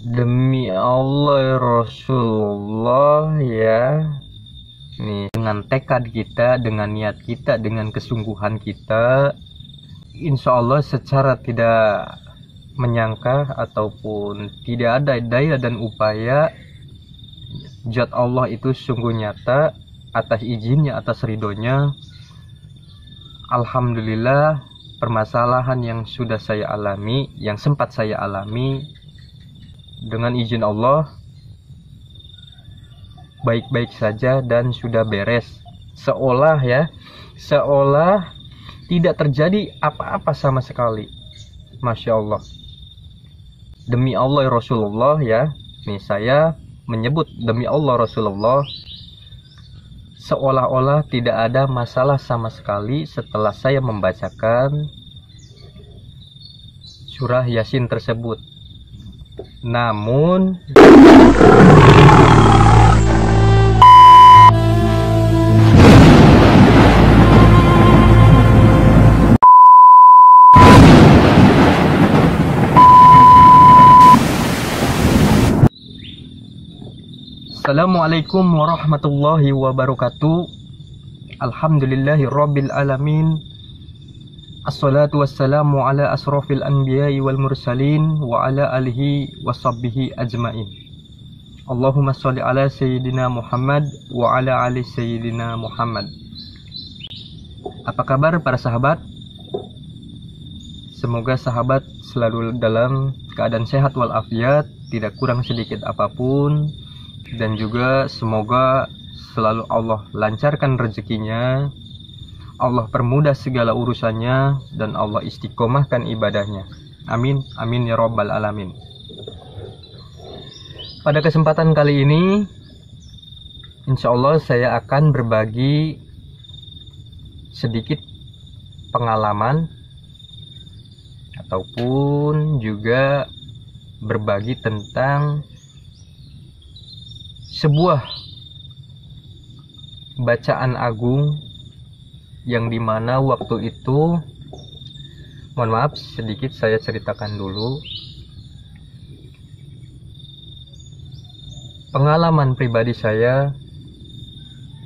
Demi Allah ya Rasulullah ya. Nih, dengan tekad kita, dengan niat kita, dengan kesungguhan kita, insya Allah secara tidak menyangka ataupun tidak ada daya dan upaya, zat Allah itu sungguh nyata. Atas izinnya, atas ridhonya, alhamdulillah, permasalahan yang sudah saya alami, yang sempat saya alami, dengan izin Allah baik-baik saja dan sudah beres. Seolah tidak terjadi apa-apa sama sekali. Masya Allah. Demi Allah ya Rasulullah ya. Nih saya menyebut demi Allah Rasulullah, seolah-olah tidak ada masalah sama sekali setelah saya membacakan surah Yasin tersebut. Namun Assalamualaikum warahmatullahi wabarakatuh. Alhamdulillahi rabbil alamin. Assalatu wassalamu ala asrafil anbiya'i wal mursalin wa ala alihi washabbihi ajmain. Allahumma sholli ala sayyidina Muhammad wa ala ali sayyidina Muhammad. Apa kabar para sahabat? Semoga sahabat selalu dalam keadaan sehat walafiat, tidak kurang sedikit apapun. Dan juga semoga selalu Allah lancarkan rezekinya, Allah permudah segala urusannya, dan Allah istiqomahkan ibadahnya. Amin, amin ya rabbal alamin. Pada kesempatan kali ini, insya Allah saya akan berbagi sedikit pengalaman ataupun juga berbagi tentang sebuah bacaan agung yang dimana waktu itu, mohon maaf sedikit saya ceritakan dulu pengalaman pribadi saya,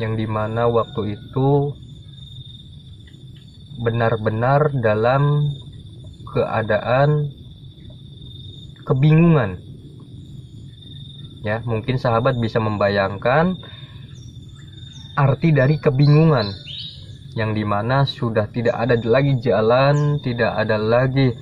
yang dimana waktu itu benar-benar dalam keadaan kebingungan. Ya, mungkin sahabat bisa membayangkan arti dari kebingungan, yang dimana sudah tidak ada lagi jalan, tidak ada lagi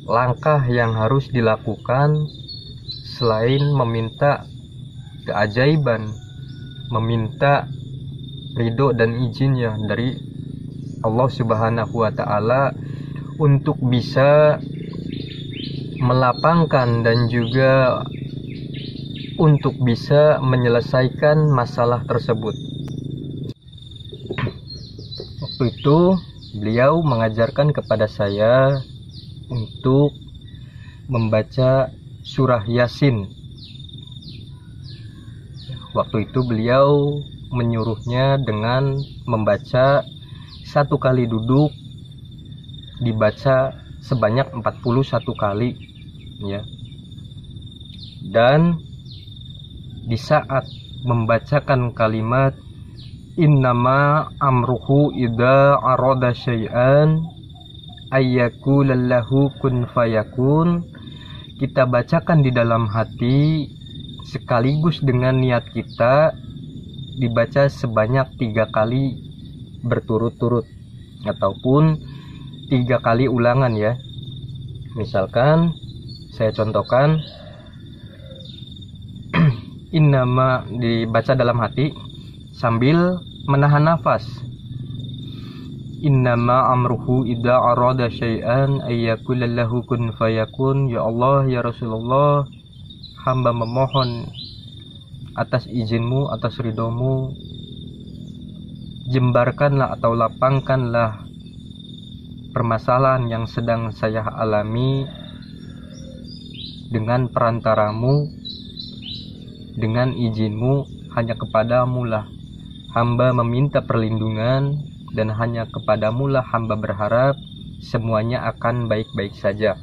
langkah yang harus dilakukan selain meminta keajaiban, meminta ridho dan izinnya dari Allah Subhanahu wa Ta'ala untuk bisa melapangkan dan juga untuk bisa menyelesaikan masalah tersebut. Waktu itu beliau mengajarkan kepada saya untuk membaca surah Yasin. Waktu itu beliau menyuruhnya dengan membaca satu kali duduk, dibaca sebanyak 41 kali. Ya, dan di saat membacakan kalimat innama amruhu idza arada syai'an ayyaqullahu kun fayakun, kita bacakan di dalam hati sekaligus dengan niat kita, dibaca sebanyak 3 kali berturut-turut ataupun 3 kali ulangan ya. Misalkan saya contohkan, innama dibaca dalam hati sambil menahan nafas. Innama amruhu idza arada syai'an ayyaqullahu kun fayakun. Ya Allah, ya Rasulullah, hamba memohon atas izinmu, atas ridhomu, jembarkanlah atau lapangkanlah permasalahan yang sedang saya alami dengan perantaramu, dengan izinmu, hanya kepadamu lah hamba meminta perlindungan, dan hanya kepadamu lah hamba berharap semuanya akan baik-baik saja.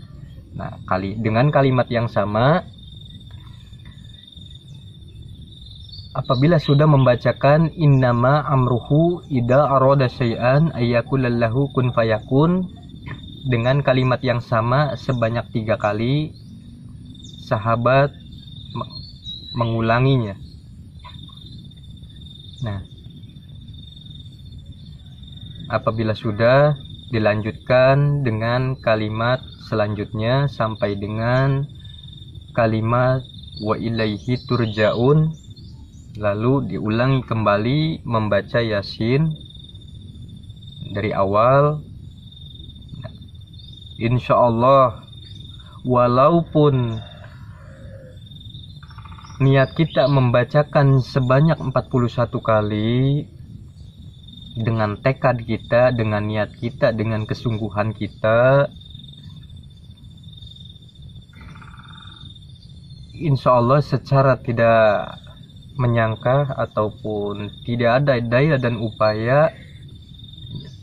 Nah, dengan kalimat yang sama, apabila sudah membacakan innama amruhu idza arada syai'an ayyakulallahu kun fayakun, dengan kalimat yang sama sebanyak 3 kali, sahabat mengulanginya. Nah, apabila sudah, dilanjutkan dengan kalimat selanjutnya sampai dengan kalimat wa ilaihi turja'un, lalu diulangi kembali membaca Yasin dari awal. Insya Allah, walaupun niat kita membacakan sebanyak 41 kali, dengan tekad kita, dengan niat kita, dengan kesungguhan kita, insya Allah secara tidak menyangka ataupun tidak ada daya dan upaya,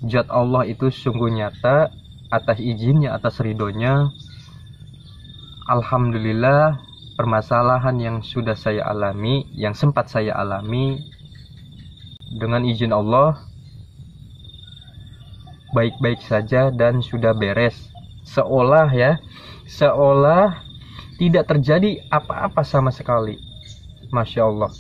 zat Allah itu sungguh nyata. Atas izinnya, atas ridhonya, alhamdulillah, permasalahan yang sudah saya alami, yang sempat saya alami, dengan izin Allah baik-baik saja dan sudah beres. Seolah tidak terjadi apa-apa sama sekali. Masya Allah.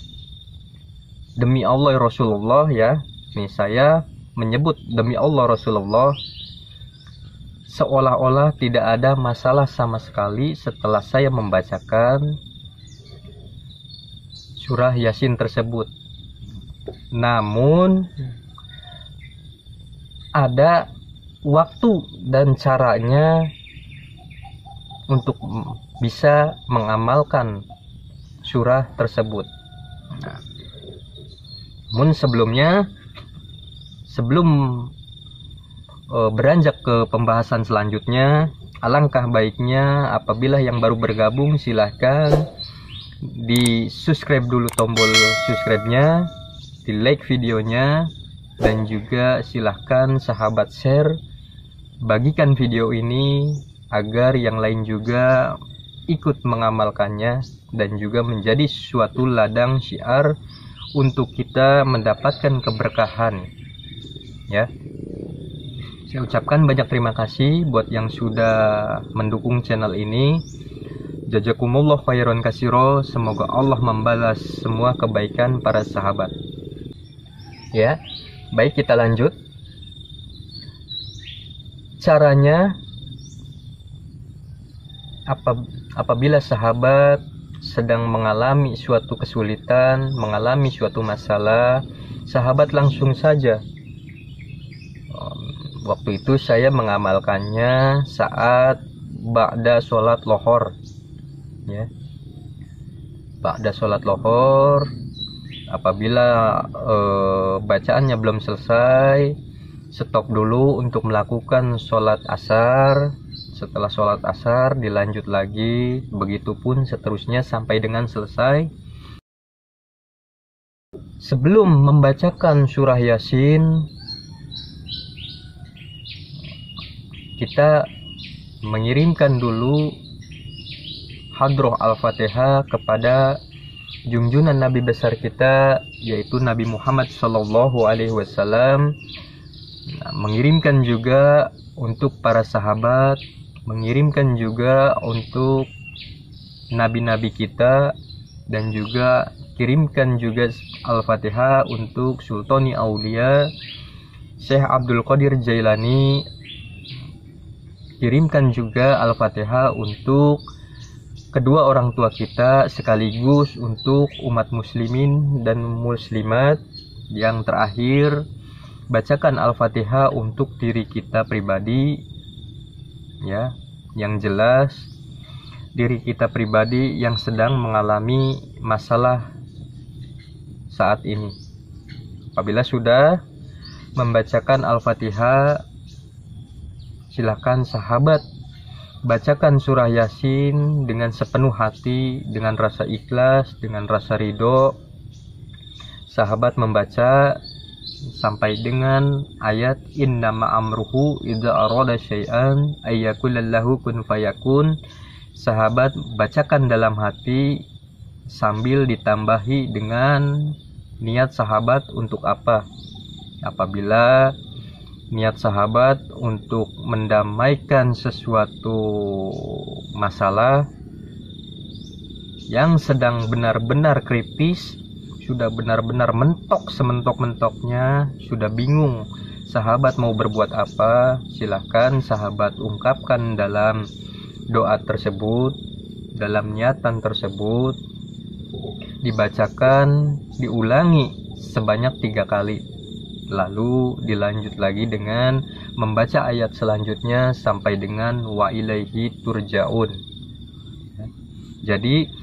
Demi Allah Rasulullah ya, nih saya menyebut demi Allah Rasulullah, seolah-olah tidak ada masalah sama sekali setelah saya membacakan surah Yasin tersebut. Namun ada waktu dan caranya untuk bisa mengamalkan surah tersebut. Namun sebelum beranjak ke pembahasan selanjutnya, alangkah baiknya apabila yang baru bergabung silahkan di subscribe dulu, tombol subscribe-nya, di like videonya, dan juga silahkan sahabat share, bagikan video ini agar yang lain juga ikut mengamalkannya dan juga menjadi suatu ladang syiar untuk kita mendapatkan keberkahan ya. Saya ucapkan banyak terima kasih buat yang sudah mendukung channel ini. Jazakumullah khairan katsiro. Semoga Allah membalas semua kebaikan para sahabat. Ya, baik, kita lanjut. Caranya, apabila sahabat sedang mengalami suatu kesulitan, mengalami suatu masalah, sahabat langsung saja. Waktu itu saya mengamalkannya saat ba'da sholat lohor ya. Ba'da sholat lohor, apabila bacaannya belum selesai, stop dulu untuk melakukan sholat asar. Setelah sholat asar dilanjut lagi, begitupun seterusnya sampai dengan selesai. Sebelum membacakan surah Yasin, kita mengirimkan dulu hadroh Al-Fatihah kepada junjungan Nabi besar kita, yaitu Nabi Muhammad SAW. Mengirimkan juga untuk para sahabat, mengirimkan juga untuk nabi-nabi kita, dan juga kirimkan juga Al-Fatihah untuk Sultani Aulia Syekh Abdul Qadir Jailani. Kirimkan juga Al-Fatihah untuk kedua orang tua kita, sekaligus untuk umat muslimin dan muslimat. Yang terakhir, bacakan Al-Fatihah untuk diri kita pribadi ya, yang jelas diri kita pribadi yang sedang mengalami masalah saat ini. Apabila sudah membacakan Al-Fatihah, silakan sahabat bacakan surah Yasin dengan sepenuh hati, dengan rasa ikhlas, dengan rasa ridho. Sahabat membaca sampai dengan ayat innama amruhu idza arada syai'an ayyakulallahu kun fayakun. Sahabat bacakan dalam hati sambil ditambahi dengan niat sahabat untuk apa. Apabila niat sahabat untuk mendamaikan sesuatu masalah yang sedang benar-benar kritis, sudah benar-benar mentok sementok-mentoknya, sudah bingung sahabat mau berbuat apa, silahkan sahabat ungkapkan dalam doa tersebut, dalam niatan tersebut, dibacakan, diulangi sebanyak 3 kali, lalu dilanjut lagi dengan membaca ayat selanjutnya sampai dengan wa ilaihi turja'un. Jadi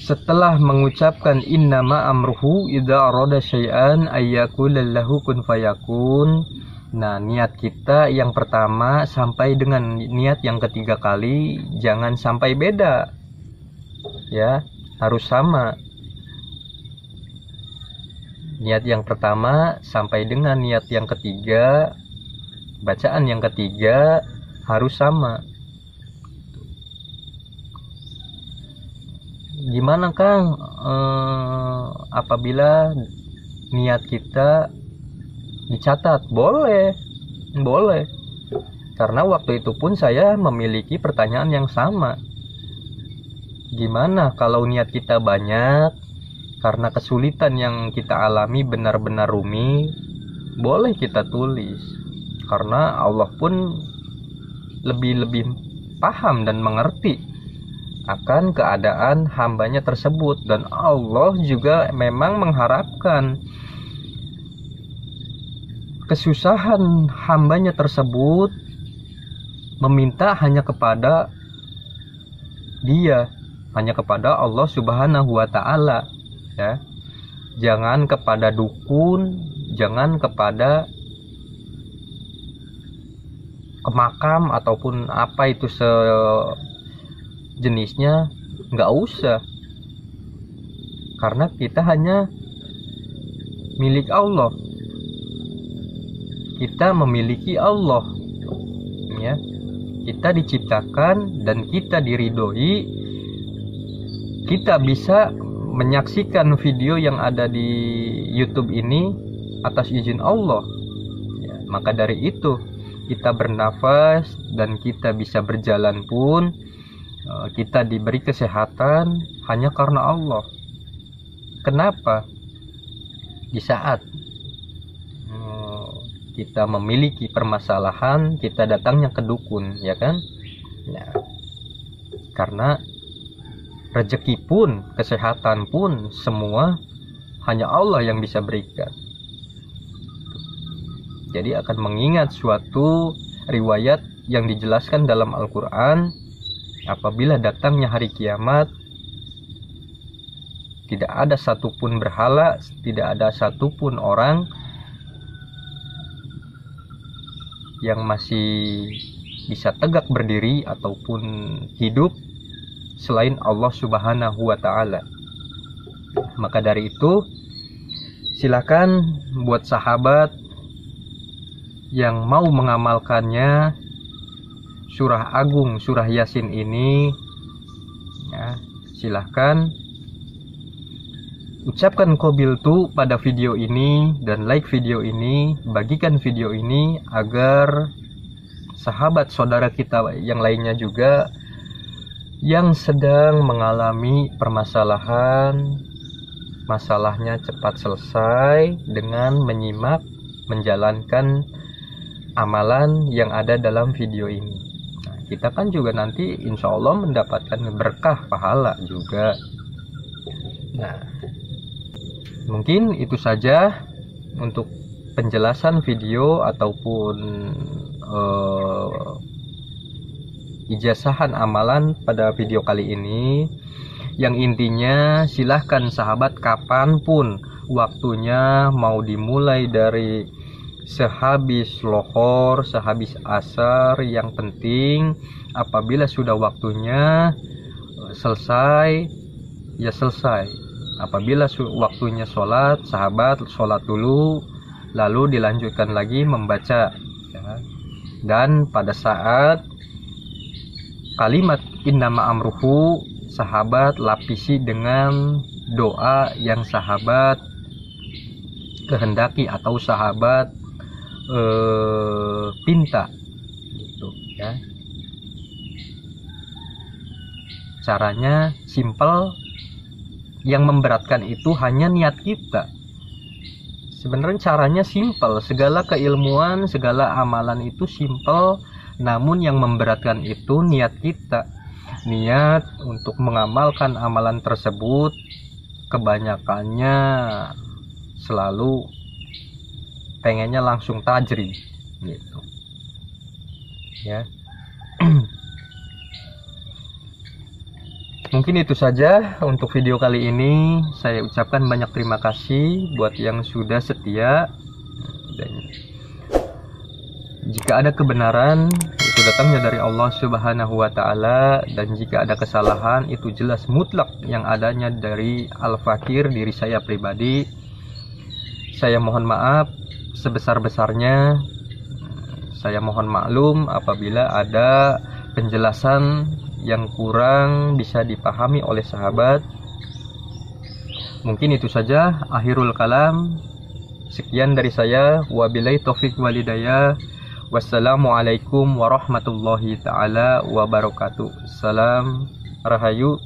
setelah mengucapkan innama amruhu idza arada syai'an ayyakulallahu kun fayakun, nah niat kita yang pertama sampai dengan niat yang ketiga kali jangan sampai beda, ya, harus sama. Niat yang pertama sampai dengan niat yang ketiga, bacaan yang ketiga harus sama. Gimana Kang apabila niat kita dicatat? Boleh, karena waktu itu pun saya memiliki pertanyaan yang sama. Gimana kalau niat kita banyak karena kesulitan yang kita alami benar-benar rumit? Boleh kita tulis, karena Allah pun lebih paham dan mengerti akan keadaan hambanya tersebut, dan Allah juga memang mengharapkan kesusahan hambanya tersebut meminta hanya kepada Dia, hanya kepada Allah Subhanahu wa Ta'ala, ya. Jangan kepada dukun, jangan kepada kemakam ataupun apa itu jenisnya, nggak usah, karena kita hanya milik Allah, kita memiliki Allah, ya. Kita diciptakan dan kita diridhoi, kita bisa menyaksikan video yang ada di YouTube ini atas izin Allah, ya. Maka dari itu kita bernafas dan kita bisa berjalan pun, kita diberi kesehatan hanya karena Allah. Kenapa? Di saat kita memiliki permasalahan, kita datangnya ke dukun, ya kan? Nah, karena rezeki pun, kesehatan pun, semua hanya Allah yang bisa berikan. Jadi akan mengingat suatu riwayat yang dijelaskan dalam Al-Quran, apabila datangnya hari kiamat, tidak ada satupun berhala, tidak ada satupun orang yang masih bisa tegak berdiri ataupun hidup selain Allah Subhanahu wa Ta'ala. Maka dari itu, silakan buat sahabat yang mau mengamalkannya, surah agung, surah Yasin ini, ya, silahkan ucapkan qabiltu pada video ini dan like video ini, bagikan video ini agar sahabat saudara kita yang lainnya juga yang sedang mengalami permasalahan, masalahnya cepat selesai dengan menyimak, menjalankan amalan yang ada dalam video ini. Nah, kita kan juga nanti insya Allah mendapatkan berkah pahala juga. Nah, mungkin itu saja untuk penjelasan video ataupun ijazahan amalan pada video kali ini. Yang intinya silahkan sahabat kapanpun waktunya, mau dimulai dari sehabis lohor, sehabis asar, yang penting apabila sudah waktunya selesai, ya selesai. Apabila waktunya sholat, sahabat sholat dulu, lalu dilanjutkan lagi membaca, ya. Dan pada saat kalimat innama amruhu, sahabat lapisi dengan doa yang sahabat kehendaki atau sahabat pinta, gitu ya. Caranya simple, yang memberatkan itu hanya niat kita. Sebenarnya caranya simple, segala keilmuan, segala amalan itu simple, namun yang memberatkan itu niat kita. Niat untuk mengamalkan amalan tersebut kebanyakannya selalu pengennya langsung tajri, gitu ya. Mungkin itu saja untuk video kali ini. Saya ucapkan banyak terima kasih buat yang sudah setia. Dan jika ada kebenaran, itu datangnya dari Allah Subhanahu wa Ta'ala, dan jika ada kesalahan, itu jelas mutlak yang adanya dari Al-Fakir, diri saya pribadi. Saya mohon maaf sebesar-besarnya. Saya mohon maklum apabila ada penjelasan yang kurang bisa dipahami oleh sahabat. Mungkin itu saja akhirul kalam. Sekian dari saya. Wabillahi taufik walhidayah. Wassalamualaikum warahmatullahi taala wabarakatuh. Salam Rahayu.